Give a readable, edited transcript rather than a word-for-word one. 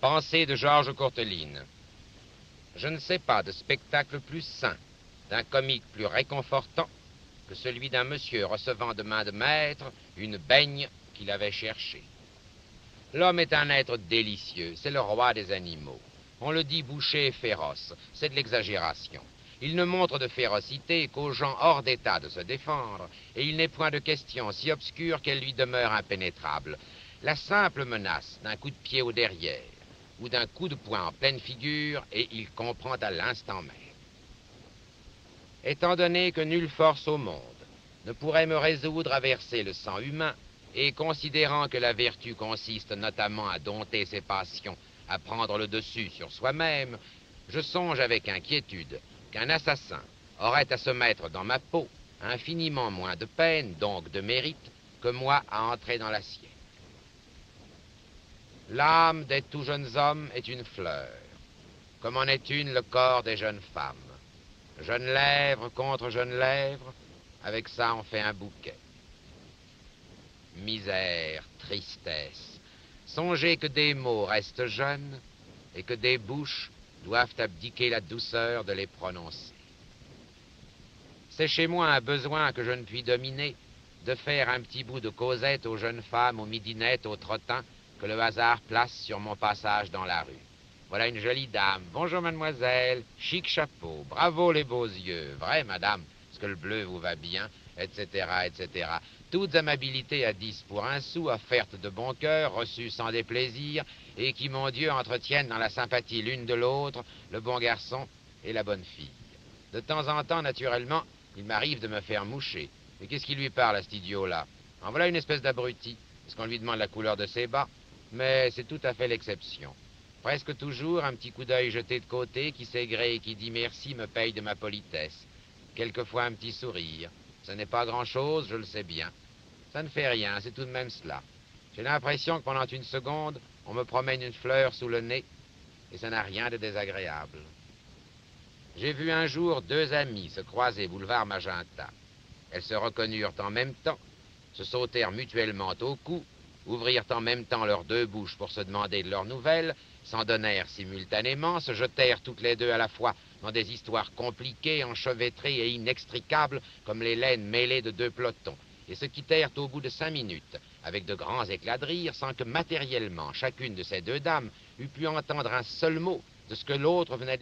Pensée de Georges Courteline. Je ne sais pas de spectacle plus sain, d'un comique plus réconfortant que celui d'un monsieur recevant de main de maître une baigne qu'il avait cherchée. L'homme est un être délicieux, c'est le roi des animaux. On le dit boucher et féroce, c'est de l'exagération. Il ne montre de férocité qu'aux gens hors d'état de se défendre, et il n'est point de question si obscure qu'elle lui demeure impénétrable. La simple menace d'un coup de pied au derrière, ou d'un coup de poing en pleine figure, et il comprend à l'instant même. Étant donné que nulle force au monde ne pourrait me résoudre à verser le sang humain, et considérant que la vertu consiste notamment à dompter ses passions, à prendre le dessus sur soi-même, je songe avec inquiétude qu'un assassin aurait à se mettre dans ma peau infiniment moins de peine, donc de mérite, que moi à entrer dans la sienne. L'âme des tout jeunes hommes est une fleur, comme en est une le corps des jeunes femmes. Jeune lèvre contre jeune lèvre, avec ça on fait un bouquet. Misère, tristesse, songez que des mots restent jeunes et que des bouches doivent abdiquer la douceur de les prononcer. C'est chez moi un besoin que je ne puis dominer de faire un petit bout de causette aux jeunes femmes, aux midinettes, aux trottins que le hasard place sur mon passage dans la rue. Voilà une jolie dame. Bonjour, mademoiselle. Chic chapeau. Bravo, les beaux yeux. Vrai, madame, est-ce que le bleu vous va bien, etc., etc. Toutes amabilités à 10 pour un sou, offertes de bon cœur, reçues sans déplaisir, et qui, mon Dieu, entretiennent dans la sympathie l'une de l'autre le bon garçon et la bonne fille. De temps en temps, naturellement, il m'arrive de me faire moucher. Mais qu'est-ce qui lui parle à cet idiot-là? En voilà une espèce d'abruti. Est-ce qu'on lui demande la couleur de ses bas? Mais c'est tout à fait l'exception. Presque toujours, un petit coup d'œil jeté de côté qui s'égrée et qui dit merci me paye de ma politesse. Quelquefois un petit sourire. Ce n'est pas grand-chose, je le sais bien. Ça ne fait rien, c'est tout de même cela. J'ai l'impression que pendant une seconde, on me promène une fleur sous le nez, et ça n'a rien de désagréable. J'ai vu un jour deux amies se croiser boulevard Magenta. Elles se reconnurent en même temps, se sautèrent mutuellement au cou, ouvrirent en même temps leurs deux bouches pour se demander de leurs nouvelles, s'en donnèrent simultanément, se jetèrent toutes les deux à la fois dans des histoires compliquées, enchevêtrées et inextricables comme les laines mêlées de deux pelotons, et se quittèrent au bout de 5 minutes, avec de grands éclats de rire, sans que matériellement chacune de ces deux dames eût pu entendre un seul mot de ce que l'autre venait de